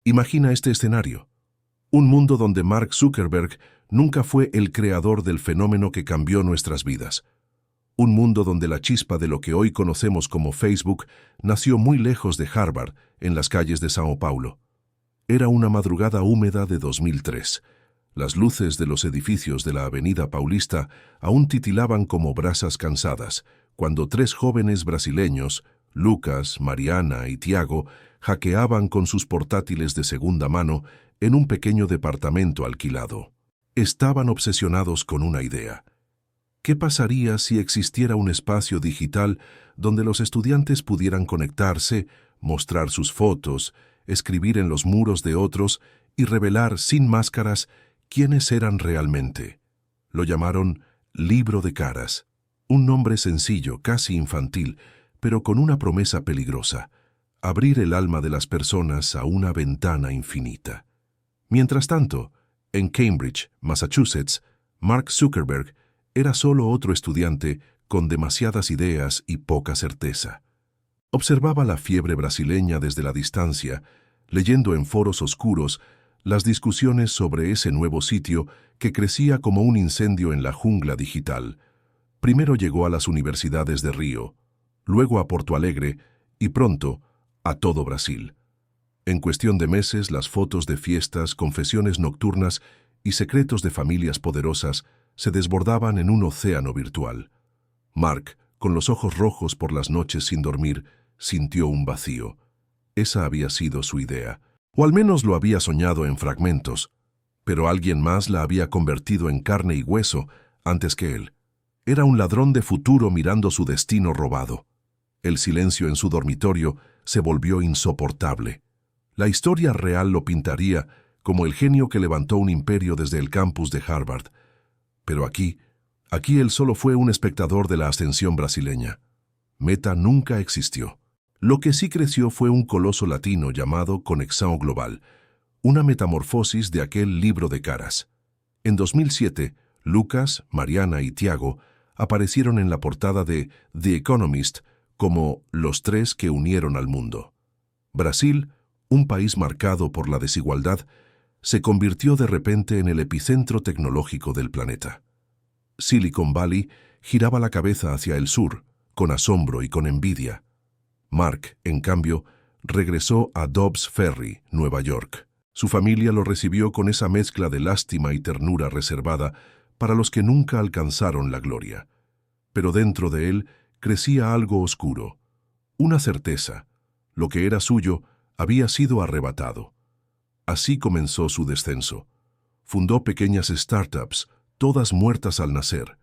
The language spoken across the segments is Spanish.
Imagina este escenario. Un mundo donde Mark Zuckerberg nunca fue el creador del fenómeno que cambió nuestras vidas. Un mundo donde la chispa de lo que hoy conocemos como Facebook nació muy lejos de Harvard, en las calles de São Paulo. Era una madrugada húmeda de 2003. Las luces de los edificios de la Avenida Paulista aún titilaban como brasas cansadas, cuando tres jóvenes brasileños, Lucas, Mariana y Tiago, hackeaban con sus portátiles de segunda mano en un pequeño departamento alquilado. Estaban obsesionados con una idea. ¿Qué pasaría si existiera un espacio digital donde los estudiantes pudieran conectarse, mostrar sus fotos, escribir en los muros de otros y revelar sin máscaras quiénes eran realmente? Lo llamaron Libro de Caras, un nombre sencillo, casi infantil, pero con una promesa peligrosa: abrir el alma de las personas a una ventana infinita. Mientras tanto, en Cambridge, Massachusetts, Mark Zuckerberg era solo otro estudiante con demasiadas ideas y poca certeza. Observaba la fiebre brasileña desde la distancia, leyendo en foros oscuros las discusiones sobre ese nuevo sitio que crecía como un incendio en la jungla digital. Primero llegó a las universidades de Río, luego a Porto Alegre y pronto a todo Brasil. En cuestión de meses, las fotos de fiestas, confesiones nocturnas y secretos de familias poderosas se desbordaban en un océano virtual. Mark, con los ojos rojos por las noches sin dormir, sintió un vacío. Esa había sido su idea, o al menos lo había soñado en fragmentos, pero alguien más la había convertido en carne y hueso antes que él. Era un ladrón de futuro mirando su destino robado. El silencio en su dormitorio se volvió insoportable. La historia real lo pintaría como el genio que levantó un imperio desde el campus de Harvard. Pero aquí él solo fue un espectador de la ascensión brasileña. Meta nunca existió. Lo que sí creció fue un coloso latino llamado Conexão Global, una metamorfosis de aquel libro de caras. En 2007, Lucas, Mariana y Tiago aparecieron en la portada de The Economist como los tres que unieron al mundo. Brasil, un país marcado por la desigualdad, se convirtió de repente en el epicentro tecnológico del planeta. Silicon Valley giraba la cabeza hacia el sur, con asombro y con envidia. Mark, en cambio, regresó a Dobbs Ferry, Nueva York. Su familia lo recibió con esa mezcla de lástima y ternura reservada para los que nunca alcanzaron la gloria. Pero dentro de él crecía algo oscuro, una certeza: lo que era suyo había sido arrebatado. Así comenzó su descenso. Fundó pequeñas startups, todas muertas al nacer.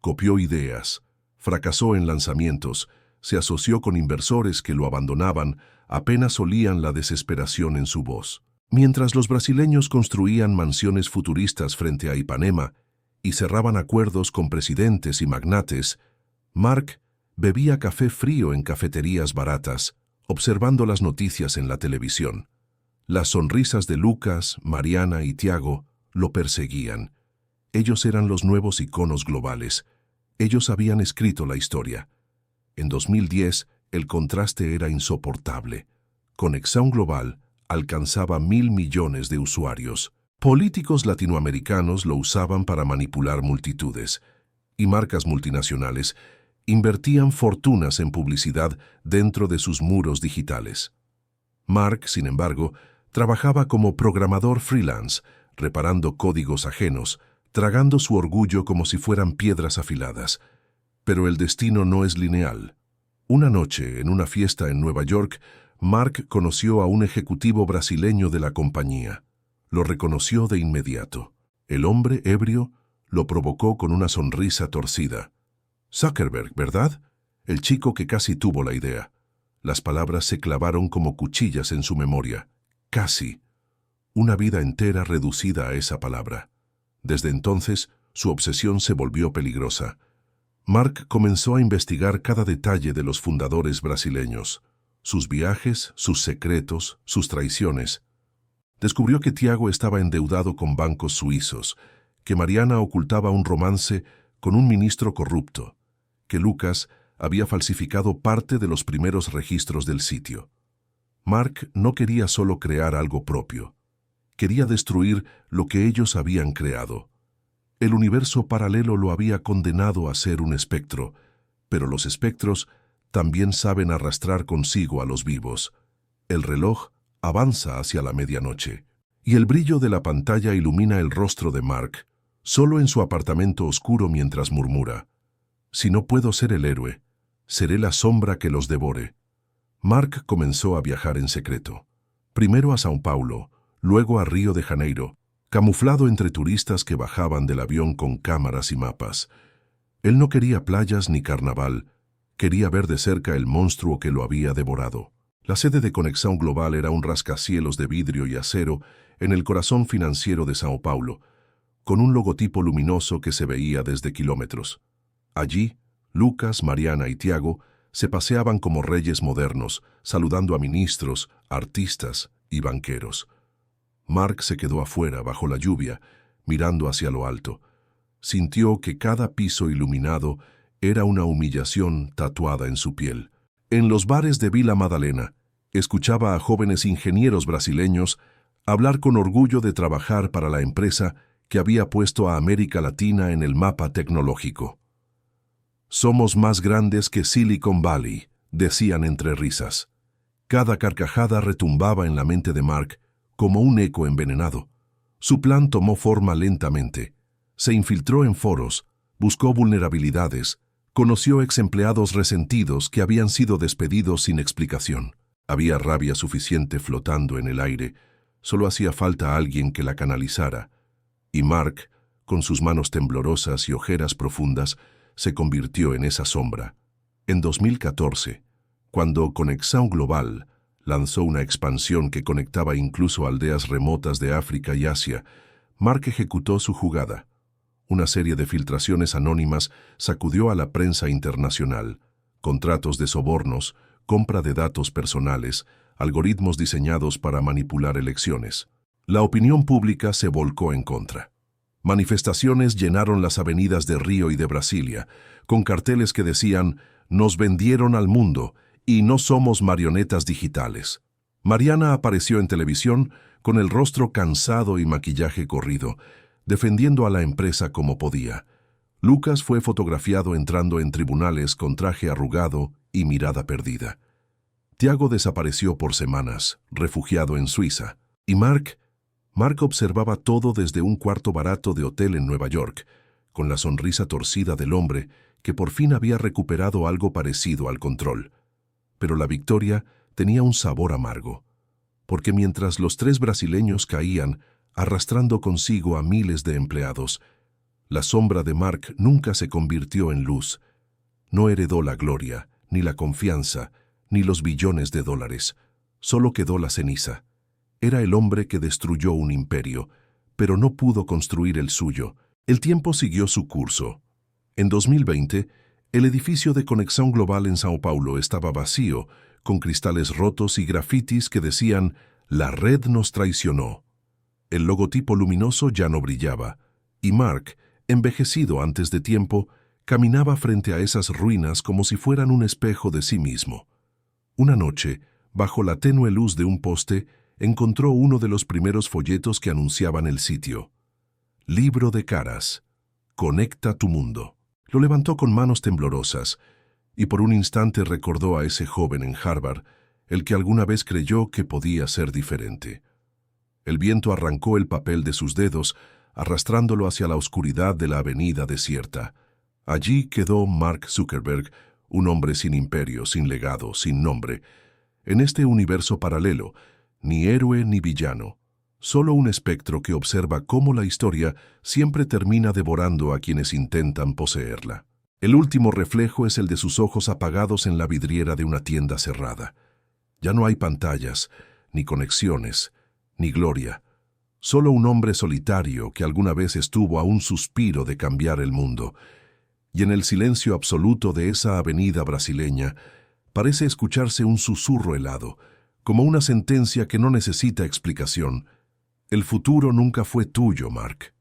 Copió ideas, fracasó en lanzamientos, se asoció con inversores que lo abandonaban, apenas olían la desesperación en su voz. Mientras los brasileños construían mansiones futuristas frente a Ipanema y cerraban acuerdos con presidentes y magnates, Mark bebía café frío en cafeterías baratas, observando las noticias en la televisión. Las sonrisas de Lucas, Mariana y Tiago lo perseguían. Ellos eran los nuevos iconos globales. Ellos habían escrito la historia. En 2010, el contraste era insoportable. Conexão Global alcanzaba 1.000 millones de usuarios. Políticos latinoamericanos lo usaban para manipular multitudes, y marcas multinacionales invertían fortunas en publicidad dentro de sus muros digitales. Mark, sin embargo, trabajaba como programador freelance, reparando códigos ajenos, tragando su orgullo como si fueran piedras afiladas. Pero el destino no es lineal. Una noche, en una fiesta en Nueva York, Mark conoció a un ejecutivo brasileño de la compañía. Lo reconoció de inmediato. El hombre, ebrio, lo provocó con una sonrisa torcida. «Zuckerberg, ¿verdad?», el chico que casi tuvo la idea. Las palabras se clavaron como cuchillas en su memoria. Casi. Una vida entera reducida a esa palabra. Desde entonces, su obsesión se volvió peligrosa. Mark comenzó a investigar cada detalle de los fundadores brasileños, sus viajes, sus secretos, sus traiciones. Descubrió que Tiago estaba endeudado con bancos suizos, que Mariana ocultaba un romance con un ministro corrupto, que Lucas había falsificado parte de los primeros registros del sitio. Mark no quería solo crear algo propio. Quería destruir lo que ellos habían creado. El universo paralelo lo había condenado a ser un espectro, pero los espectros también saben arrastrar consigo a los vivos. El reloj avanza hacia la medianoche, y el brillo de la pantalla ilumina el rostro de Mark, solo en su apartamento oscuro mientras murmura: «Si no puedo ser el héroe, seré la sombra que los devore». Mark comenzó a viajar en secreto. Primero a São Paulo, luego a Río de Janeiro, camuflado entre turistas que bajaban del avión con cámaras y mapas. Él no quería playas ni carnaval, quería ver de cerca el monstruo que lo había devorado. La sede de Conexión Global era un rascacielos de vidrio y acero en el corazón financiero de São Paulo, con un logotipo luminoso que se veía desde kilómetros. Allí, Lucas, Mariana y Tiago se paseaban como reyes modernos, saludando a ministros, artistas y banqueros. Mark se quedó afuera, bajo la lluvia, mirando hacia lo alto. Sintió que cada piso iluminado era una humillación tatuada en su piel. En los bares de Vila Madalena, escuchaba a jóvenes ingenieros brasileños hablar con orgullo de trabajar para la empresa que había puesto a América Latina en el mapa tecnológico. «Somos más grandes que Silicon Valley», decían entre risas. Cada carcajada retumbaba en la mente de Mark como un eco envenenado. Su plan tomó forma lentamente. Se infiltró en foros, buscó vulnerabilidades, conoció exempleados resentidos que habían sido despedidos sin explicación. Había rabia suficiente flotando en el aire, solo hacía falta alguien que la canalizara. Y Mark, con sus manos temblorosas y ojeras profundas, se convirtió en esa sombra. En 2014, cuando Conexión Global lanzó una expansión que conectaba incluso aldeas remotas de África y Asia, Mark ejecutó su jugada. Una serie de filtraciones anónimas sacudió a la prensa internacional: contratos de sobornos, compra de datos personales, algoritmos diseñados para manipular elecciones. La opinión pública se volcó en contra. Manifestaciones llenaron las avenidas de Río y de Brasilia, con carteles que decían: «Nos vendieron al mundo y no somos marionetas digitales». Mariana apareció en televisión con el rostro cansado y maquillaje corrido, defendiendo a la empresa como podía. Lucas fue fotografiado entrando en tribunales con traje arrugado y mirada perdida. Tiago desapareció por semanas, refugiado en Suiza. Y Mark observaba todo desde un cuarto barato de hotel en Nueva York, con la sonrisa torcida del hombre que por fin había recuperado algo parecido al control. Pero la victoria tenía un sabor amargo, porque mientras los 3 brasileños caían, arrastrando consigo a miles de empleados, la sombra de Mark nunca se convirtió en luz. No heredó la gloria, ni la confianza, ni los billones de dólares. Solo quedó la ceniza. Era el hombre que destruyó un imperio, pero no pudo construir el suyo. El tiempo siguió su curso. En 2020, el edificio de Conexión Global en São Paulo estaba vacío, con cristales rotos y grafitis que decían: «La red nos traicionó». El logotipo luminoso ya no brillaba, y Mark, envejecido antes de tiempo, caminaba frente a esas ruinas como si fueran un espejo de sí mismo. Una noche, bajo la tenue luz de un poste, encontró uno de los primeros folletos que anunciaban el sitio. «Libro de caras. Conecta tu mundo». Lo levantó con manos temblorosas, y por un instante recordó a ese joven en Harvard, el que alguna vez creyó que podía ser diferente. El viento arrancó el papel de sus dedos, arrastrándolo hacia la oscuridad de la avenida desierta. Allí quedó Mark Zuckerberg, un hombre sin imperio, sin legado, sin nombre. En este universo paralelo, ni héroe ni villano, solo un espectro que observa cómo la historia siempre termina devorando a quienes intentan poseerla. El último reflejo es el de sus ojos apagados en la vidriera de una tienda cerrada. Ya no hay pantallas, ni conexiones, ni gloria. Solo un hombre solitario que alguna vez estuvo a un suspiro de cambiar el mundo. Y en el silencio absoluto de esa avenida brasileña, parece escucharse un susurro helado, como una sentencia que no necesita explicación. El futuro nunca fue tuyo, Mark.